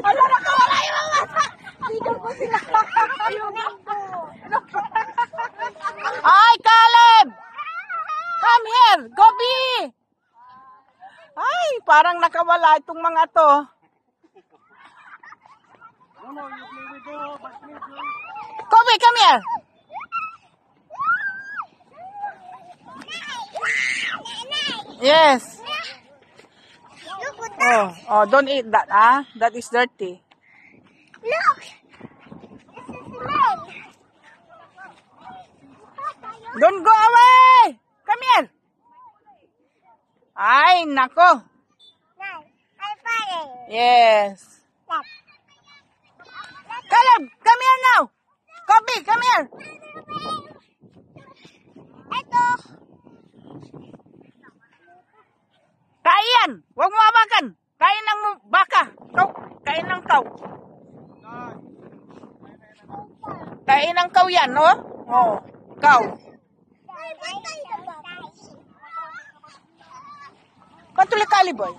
Ala, nakawala yung mga bata. Sigaw po sila. Ay, Caleb! Come here! Gobi! Ay, parang nakawala itong mga to. Gobi, come here! Yes. Oh, don't eat that, ah? That is dirty. Look! This is mine. Don't go away! Come here! Ay, nako. I'm fine. Yes. Caleb, come here now. Kobe, come here. Ito. Kain! Huwag mo abakan. Kain ng baka. Kau. Kain ng kau. Kain ng kau yan, no? Oh, kau. Patuloy kali, boy.